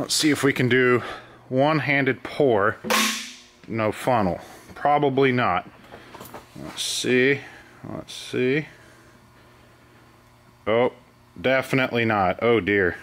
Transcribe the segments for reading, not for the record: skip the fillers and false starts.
Let's see if we can do one-handed pour. No funnel. Probably not. Let's see. Let's see. Oh, definitely not. Oh dear.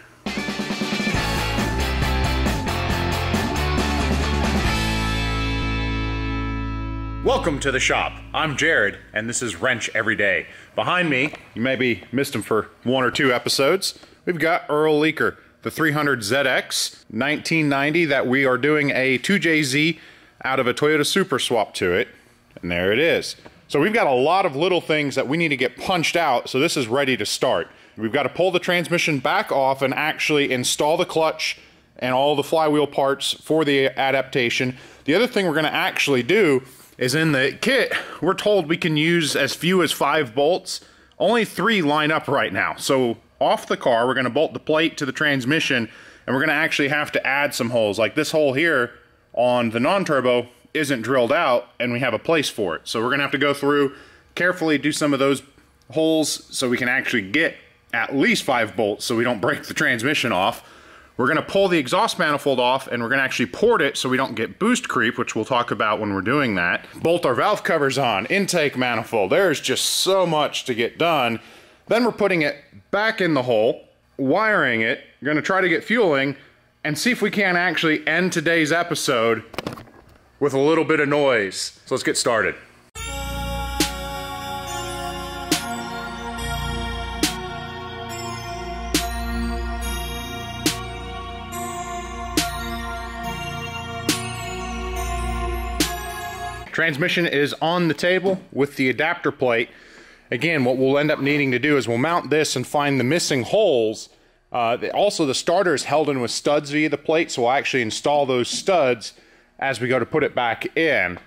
Welcome to the shop. I'm Jared, and this is Wrench Every Day. Behind me, you maybe missed him for one or two episodes, we've got Earl Leeker, the 300ZX 1990 that we are doing a 2JZ out of a Toyota Super swap to it, and there it is. So we've got a lot of little things that we need to get punched out, so this is ready to start. We've got to pull the transmission back off and actually install the clutch and all the flywheel parts for the adaptation. The other thing we're going to actually do is in the kit, we're told we can use as few as 5 bolts. Only 3 line up right now. So off the car, we're going to bolt the plate to the transmission, and we're going to actually have to add some holes. Like this hole here on the non-turbo isn't drilled out, and we have a place for it. So we're going to have to go through, carefully do some of those holes so we can actually get at least 5 bolts so we don't break the transmission off. We're going to pull the exhaust manifold off, and we're going to actually port it so we don't get boost creep, which we'll talk about when we're doing that. Bolt our valve covers on, intake manifold. There's just so much to get done. Then we're putting it back in the hole, wiring it, going to try to get fueling, and see if we can actually end today's episode with a little bit of noise. So let's get started. Transmission is on the table with the adapter plate. Again, what we'll end up needing to do is we'll mount this and find the missing holes. Also, the starter is held in with studs via the plate, so we'll actually install those studs as we go to put it back in.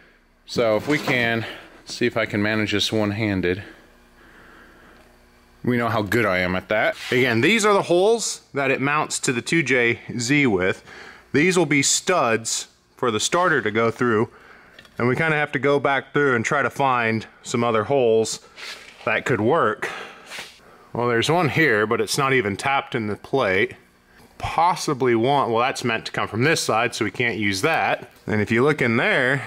So if we can, see if I can manage this one-handed. We know how good I am at that. Again, these are the holes that it mounts to the 2JZ with. These will be studs for the starter to go through. And we kind of have to go back through and try to find some other holes that could work. Well, there's one here, but it's not even tapped in the plate. Possibly one, well, that's meant to come from this side, so we can't use that. And if you look in there,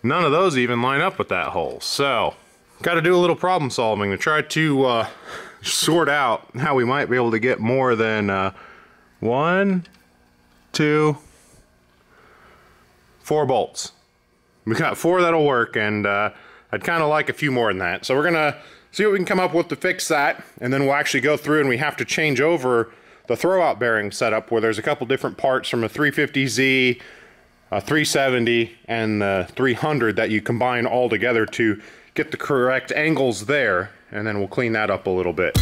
none of those even line up with that hole. So, got to do a little problem solving to try to sort out how we might be able to get more than 1, 2, 4 bolts. We got 4 that'll work, and I'd kind of like a few more than that. So we're gonna see what we can come up with to fix that, and then we'll actually go through and we have to change over the throwout bearing setup, where there's a couple different parts from a 350Z, a 370, and the 300 that you combine all together to get the correct angles there, and then we'll clean that up a little bit.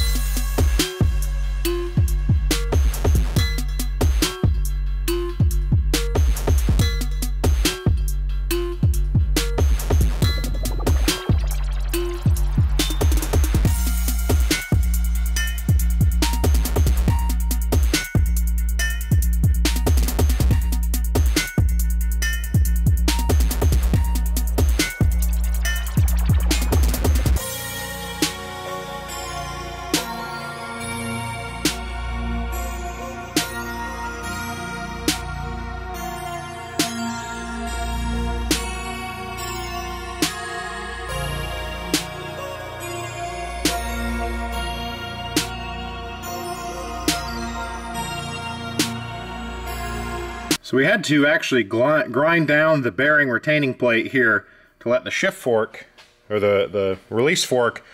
So we had to actually grind down the bearing retaining plate here to let the shift fork, or the release fork,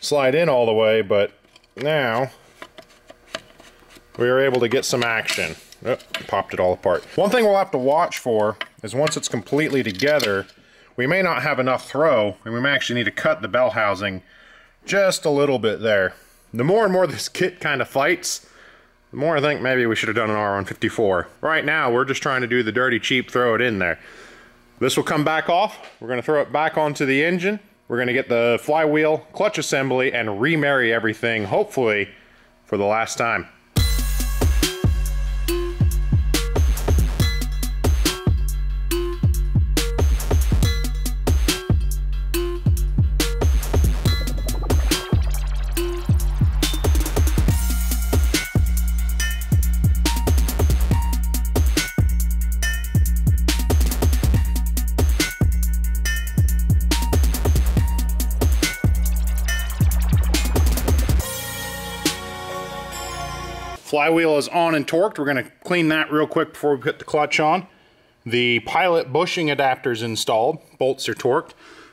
slide in all the way, but now we are able to get some action. Oh, popped it all apart. One thing we'll have to watch for is once it's completely together, we may not have enough throw, and we may actually need to cut the bell housing just a little bit there. The more and more this kit kind of fights, the more I think maybe we should have done an R154. Right now, we're just trying to do the dirty cheap, throw it in there. This will come back off. We're going to throw it back onto the engine. We're going to get the flywheel, clutch assembly, and remarry everything, hopefully, for the last time. Flywheel is on and torqued. We're going to clean that real quick before we put the clutch on. The pilot bushing adapter's installed. Bolts are torqued.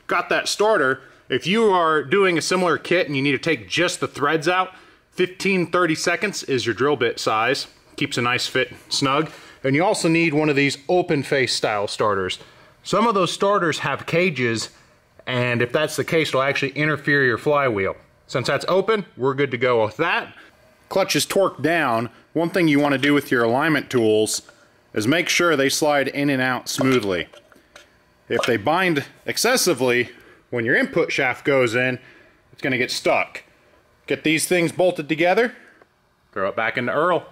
Got that starter. If you are doing a similar kit and you need to take just the threads out, 15-30 seconds is your drill bit size. Keeps a nice fit snug. And you also need one of these open face style starters. Some of those starters have cages, and if that's the case, it'll actually interfere your flywheel. Since that's open, we're good to go with that. Clutch is torqued down. One thing you want to do with your alignment tools is make sure they slide in and out smoothly. If they bind excessively, when your input shaft goes in, it's going to get stuck. Get these things bolted together, throw it back into Earl.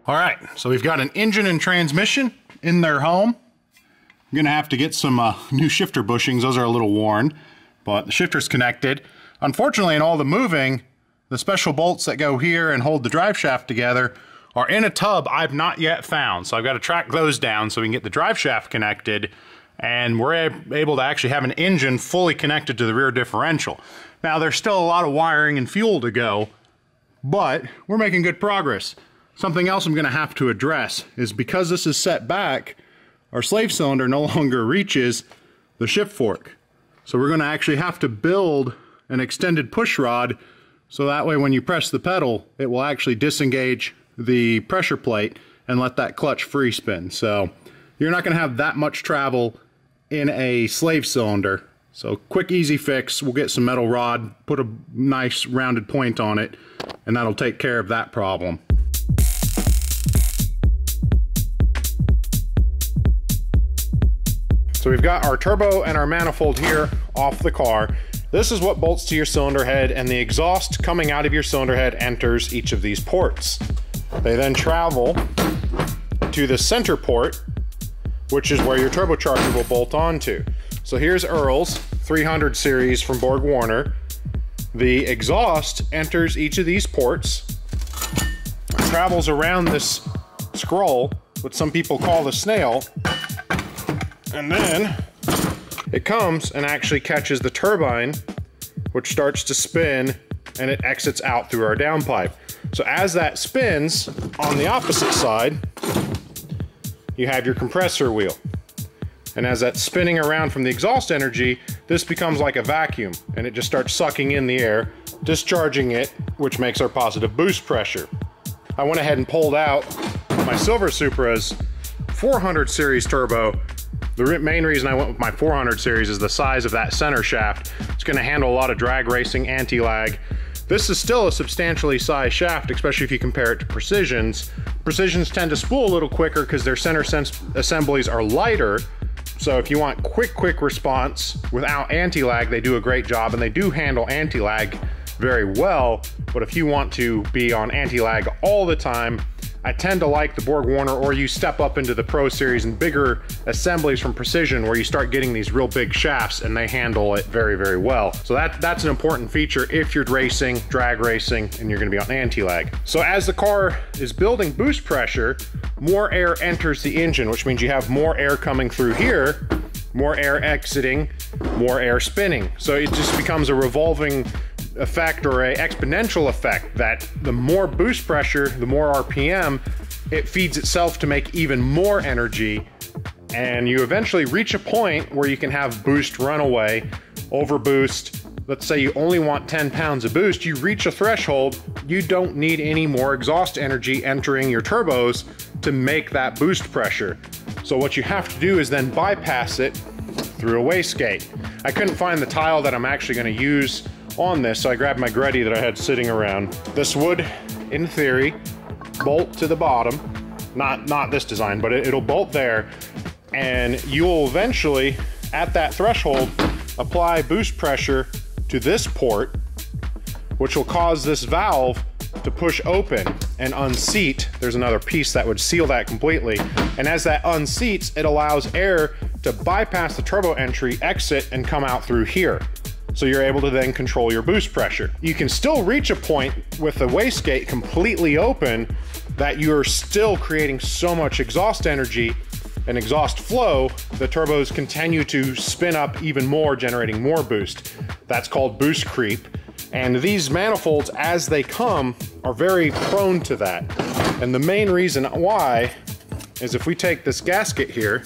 All right, so we've got an engine and transmission in their home. I'm gonna have to get some new shifter bushings. Those are a little worn, but the shifter's connected. Unfortunately, in all the moving, the special bolts that go here and hold the drive shaft together are in a tub I've not yet found. So I've got to track those down so we can get the drive shaft connected, and we're able to actually have an engine fully connected to the rear differential. Now, there's still a lot of wiring and fuel to go, but we're making good progress. Something else I'm going to have to address is because this is set back, our slave cylinder no longer reaches the shift fork. So we're going to actually have to build an extended push rod so that way when you press the pedal, it will actually disengage the pressure plate and let that clutch free spin. So you're not going to have that much travel in a slave cylinder. So quick, easy fix. We'll get some metal rod, put a nice rounded point on it, and that'll take care of that problem. So we've got our turbo and our manifold here off the car. This is what bolts to your cylinder head, and the exhaust coming out of your cylinder head enters each of these ports. They then travel to the center port, which is where your turbocharger will bolt onto. So here's Earl's 300 series from Borg Warner. The exhaust enters each of these ports, travels around this scroll, what some people call the snail, and then it comes and actually catches the turbine, which starts to spin, and it exits out through our downpipe. So as that spins, on the opposite side, you have your compressor wheel. And as that's spinning around from the exhaust energy, this becomes like a vacuum, and it just starts sucking in the air, discharging it, which makes our positive boost pressure. I went ahead and pulled out my Silver Supra's 400 series turbo. The main reason I went with my 400 series is the size of that center shaft. It's going to handle a lot of drag racing, anti-lag. This is still a substantially sized shaft, especially if you compare it to Precision's. Precision's tend to spool a little quicker because their center assemblies are lighter. So if you want quick response without anti-lag, they do a great job, and they do handle anti-lag very well. But if you want to be on anti-lag all the time, I tend to like the Borg Warner, or you step up into the Pro Series and bigger assemblies from Precision where you start getting these real big shafts and they handle it very well. So that's an important feature if you're racing, drag racing, and you're gonna be on anti-lag. So as the car is building boost pressure, more air enters the engine, which means you have more air coming through here, more air exiting, more air spinning. So it just becomes a revolving effect, or a exponential effect, that the more boost pressure, the more RPM, it feeds itself to make even more energy, and you eventually reach a point where you can have boost runaway, overboost. Let's say you only want 10 pounds of boost, you reach a threshold, you don't need any more exhaust energy entering your turbos to make that boost pressure. So what you have to do is then bypass it through a wastegate. I couldn't find the tile that I'm actually going to use on this, so I grabbed my Greddy that I had sitting around. This would, in theory, bolt to the bottom. Not this design, but it'll bolt there, and you'll eventually, at that threshold, apply boost pressure to this port, which will cause this valve to push open. and unseat, there's another piece that would seal that completely. And as that unseats, it allows air to bypass the turbo entry, exit, and come out through here. So you're able to then control your boost pressure. You can still reach a point with the wastegate completely open that you're still creating so much exhaust energy and exhaust flow, the turbos continue to spin up even more, generating more boost. That's called boost creep. And these manifolds, as they come, are very prone to that. And the main reason why is if we take this gasket here,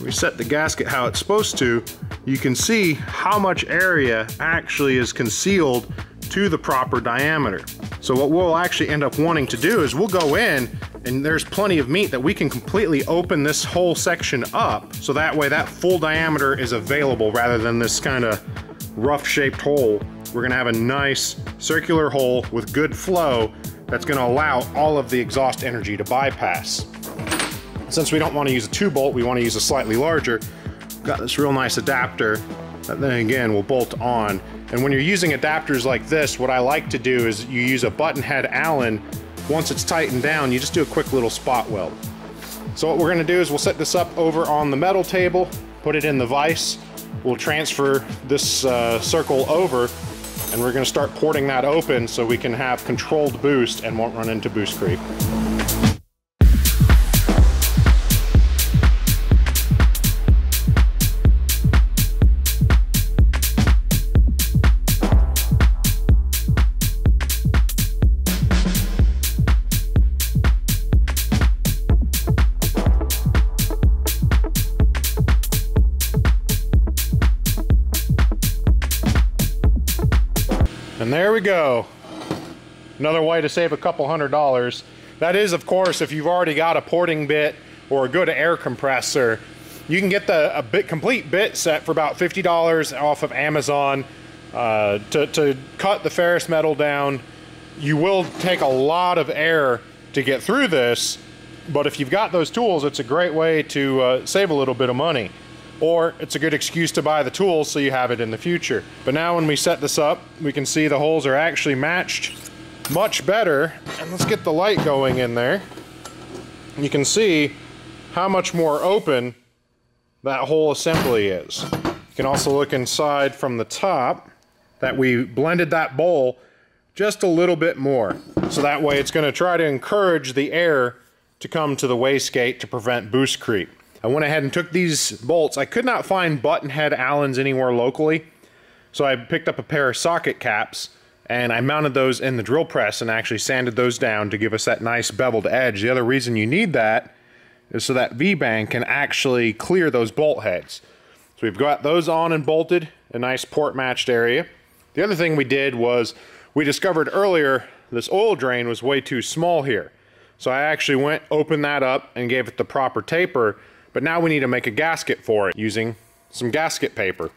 we set the gasket how it's supposed to, you can see how much area actually is concealed to the proper diameter. So what we'll actually end up wanting to do is we'll go in, and there's plenty of meat that we can completely open this whole section up, so that way that full diameter is available rather than this kind of rough shaped hole. We're gonna have a nice circular hole with good flow that's gonna allow all of the exhaust energy to bypass. Since we don't want to use a 2-bolt, we want to use a slightly larger. Got this real nice adapter that then again will bolt on. And when you're using adapters like this, what I like to do is you use a button head Allen. Once it's tightened down, you just do a quick little spot weld. So what we're gonna do is we'll set this up over on the metal table, put it in the vise. We'll transfer this circle over, and we're gonna start porting that open so we can have controlled boost and won't run into boost creep. And there we go. Another way to save a couple $100. That is, of course, if you've already got a porting bit or a good air compressor. You can get the complete bit set for about $50 off of Amazon. To cut the ferrous metal down, you will take a lot of air to get through this, but if you've got those tools, it's a great way to save a little bit of money. Or it's a good excuse to buy the tools so you have it in the future. But now when we set this up, we can see the holes are actually matched much better. And let's get the light going in there. You can see how much more open that whole assembly is. You can also look inside from the top that we blended that bowl just a little bit more. So that way it's going to try to encourage the air to come to the wastegate to prevent boost creep. I went ahead and took these bolts. I could not find button head Allens anywhere locally, so I picked up a pair of socket caps and I mounted those in the drill press and actually sanded those down to give us that nice beveled edge. The other reason you need that is so that V-bang can actually clear those bolt heads. So we've got those on and bolted, a nice port matched area. The other thing we did was we discovered earlier this oil drain was way too small here. So I actually went, opened that up and gave it the proper taper. But now we need to make a gasket for it using some gasket paper.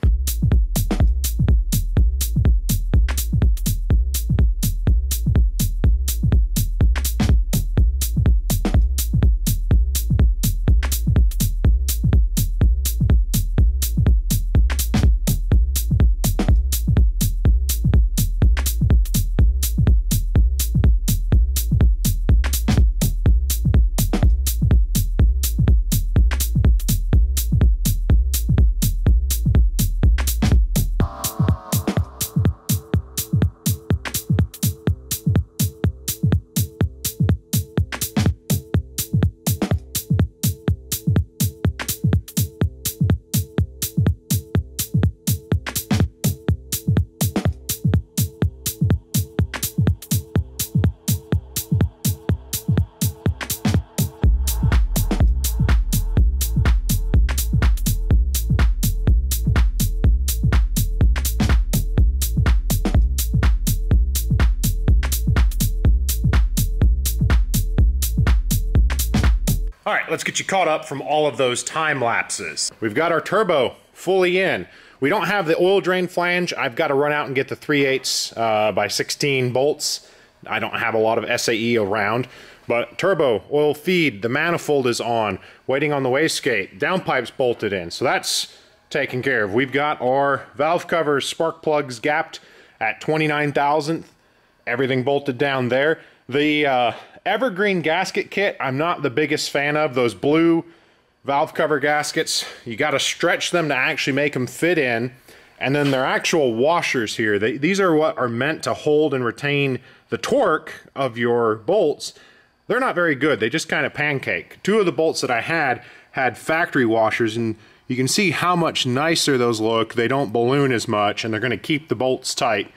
All right, let's get you caught up from all of those time lapses. We've got our turbo fully in. We don't have the oil drain flange. I've got to run out and get the 3/8 by 16 bolts. I don't have a lot of SAE around, but turbo, oil feed, the manifold is on, waiting on the wastegate, downpipes bolted in, so that's taken care of. We've got our valve covers, spark plugs gapped at 29 thousandths, everything bolted down there. The evergreen gasket kit, I'm not the biggest fan of. Those blue valve cover gaskets, you got to stretch them to actually make them fit in. And then they're actual washers here. These are what are meant to hold and retain the torque of your bolts. They're not very good. They just kind of pancake. Two of the bolts that I had factory washers, and you can see how much nicer those look. They don't balloon as much, and they're going to keep the bolts tight.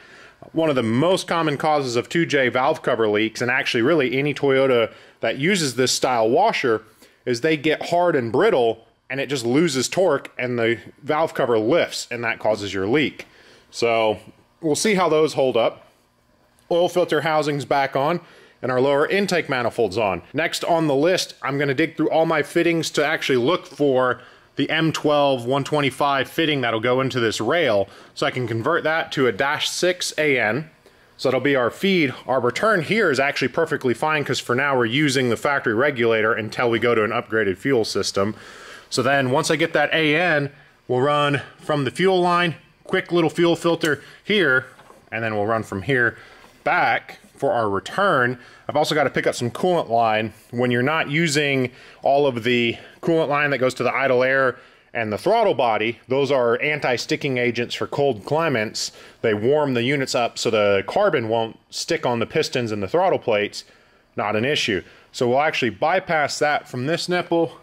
One of the most common causes of 2J valve cover leaks, and actually really any Toyota that uses this style washer, is they get hard and brittle and it just loses torque and the valve cover lifts, and that causes your leak. So we'll see how those hold up. Oil filter housing's back on and our lower intake manifold's on. Next on the list, I'm going to dig through all my fittings to actually look for the M12 125 fitting that'll go into this rail, so I can convert that to a -6 AN. So that'll be our feed. Our return here is actually perfectly fine because for now we're using the factory regulator until we go to an upgraded fuel system. So then once I get that AN, we'll run from the fuel line, quick little fuel filter here, and then we'll run from here back for our return. I've also got to pick up some coolant line. When you're not using all of the coolant line that goes to the idle air and the throttle body, those are anti-sticking agents for cold climates. They warm the units up so the carbon won't stick on the pistons and the throttle plates. Not an issue. So we'll actually bypass that from this nipple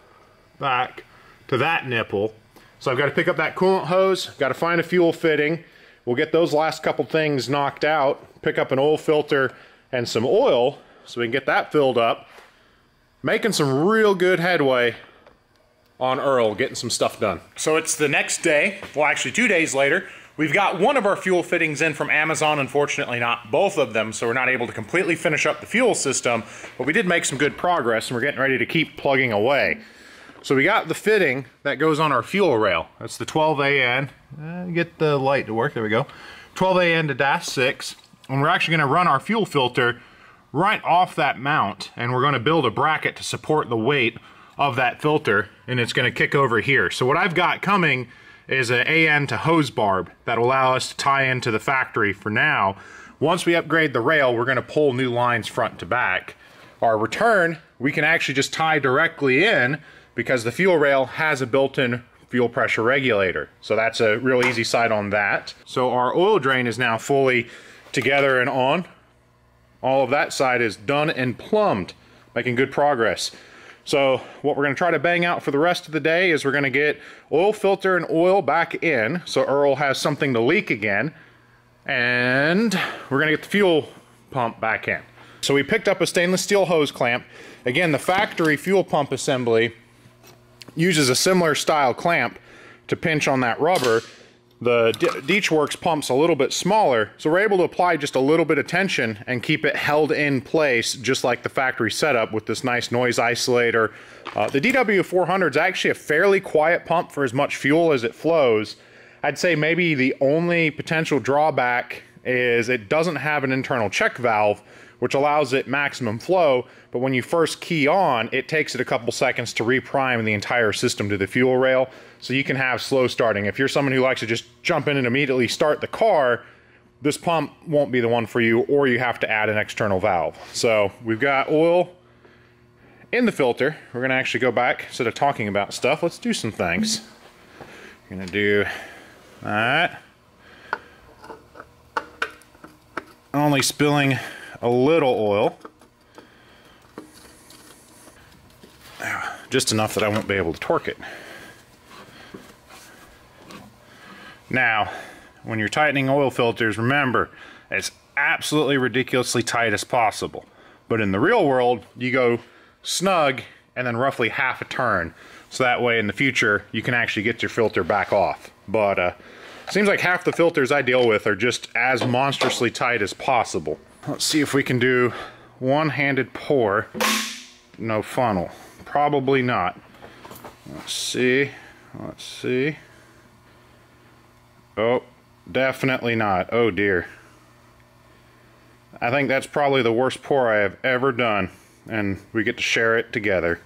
back to that nipple. So I've got to pick up that coolant hose, got to find a fuel fitting. We'll get those last couple things knocked out, pick up an oil filter and some oil so we can get that filled up. Making some real good headway on Earl, getting some stuff done. So it's the next day, well actually 2 days later. We've got one of our fuel fittings in from Amazon, unfortunately not both of them, so we're not able to completely finish up the fuel system, but we did make some good progress and we're getting ready to keep plugging away. So we got the fitting that goes on our fuel rail. That's the 12 AN, get the light to work, there we go. 12 AN to -6, and we're actually gonna run our fuel filter right off that mount, and we're gonna build a bracket to support the weight of that filter, and it's going to kick over here. So what I've got coming is an AN to hose barb that will allow us to tie into the factory for now. Once we upgrade the rail, we're going to pull new lines front to back. Our return, we can actually just tie directly in because the fuel rail has a built-in fuel pressure regulator. So that's a real easy side on that. So our oil drain is now fully together and on. All of that side is done and plumbed, making good progress. So what we're going to try to bang out for the rest of the day is we're going to get oil filter and oil back in so Earl has something to leak again, and we're going to get the fuel pump back in. So we picked up a stainless steel hose clamp. Again, the factory fuel pump assembly uses a similar style clamp to pinch on that rubber. The Deechworks pump's a little bit smaller, so we're able to apply just a little bit of tension and keep it held in place just like the factory setup with this nice noise isolator. The DW400 is actually a fairly quiet pump for as much fuel as it flows. I'd say maybe the only potential drawback is it doesn't have an internal check valve, which allows it maximum flow, but when you first key on, it takes it a couple seconds to reprime the entire system to the fuel rail, so you can have slow starting. If you're someone who likes to just jump in and immediately start the car, this pump won't be the one for you, or you have to add an external valve. So we've got oil in the filter. We're gonna actually go back, instead of talking about stuff, let's do some things. We're gonna do that. Only spilling a little oil. Just enough that I won't be able to torque it. Now, when you're tightening oil filters, remember, it's absolutely ridiculously tight as possible. But in the real world, you go snug and then roughly half a turn. So that way in the future, you can actually get your filter back off. But seems like half the filters I deal with are just as monstrously tight as possible. Let's see if we can do one-handed pour. No funnel. Probably not. Let's see. Let's see. Oh, definitely not. Oh dear. I think that's probably the worst pour I have ever done, and we get to share it together.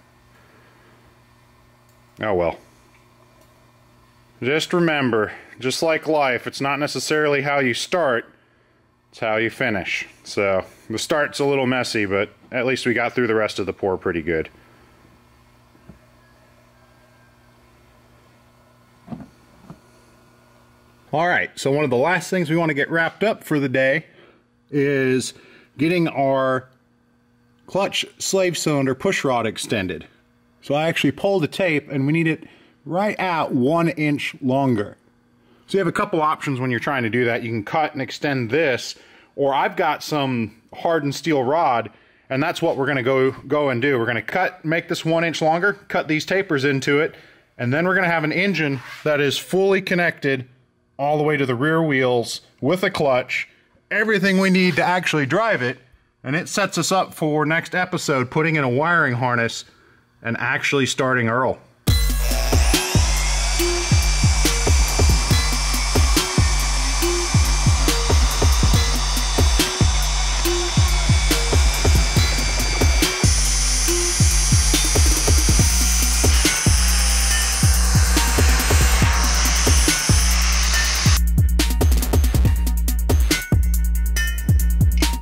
Oh well. Just remember, just like life, it's not necessarily how you start, That's how you finish. So the start's a little messy, but at least we got through the rest of the pour pretty good. Alright, so one of the last things we want to get wrapped up for the day is getting our clutch slave cylinder push rod extended. So I actually pulled the tape and we need it right at 1 inch longer. So you have a couple options when you're trying to do that. You can cut and extend this, or I've got some hardened steel rod, and that's what we're going to go and do. We're going to make this 1 inch longer, cut these tapers into it, and then we're going to have an engine that is fully connected all the way to the rear wheels with a clutch, everything we need to actually drive it, and it sets us up for next episode, putting in a wiring harness and actually starting Earl.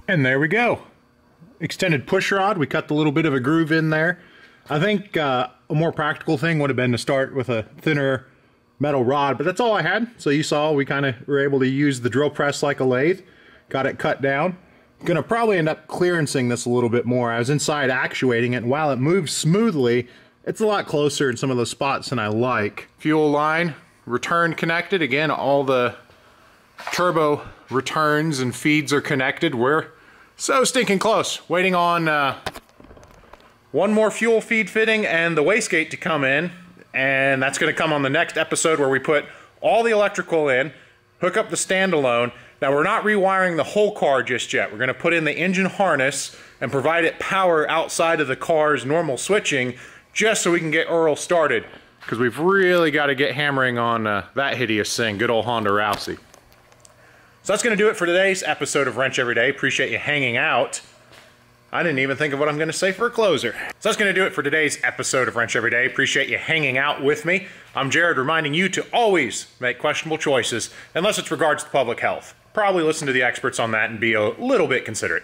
And there we go. Extended push rod. We cut the little bit of a groove in there. I think a more practical thing would have been to start with a thinner metal rod, but that's all I had. So you saw we kind of were able to use the drill press like a lathe. Got it cut down. Gonna probably end up clearancing this a little bit more. I was inside actuating it, and while it moves smoothly, it's a lot closer in some of those spots than I like. Fuel line, return connected. Again, all the turbo returns and feeds are connected. We're so stinking close. Waiting on one more fuel feed fitting and the wastegate to come in, and that's going to come on the next episode where we put all the electrical in, hook up the standalone. Now we're not rewiring the whole car just yet. We're going to put in the engine harness and provide it power outside of the car's normal switching, just so we can get Earl started, because we've really got to get hammering on that hideous thing, good old Honda Rousey. So that's going to do it for today's episode of Wrench Every Day. Appreciate you hanging out. I didn't even think of what I'm going to say for a closer. So that's going to do it for today's episode of Wrench Every Day. Appreciate you hanging out with me. I'm Jared, reminding you to always make questionable choices, unless it's regards to public health. Probably listen to the experts on that and be a little bit considerate.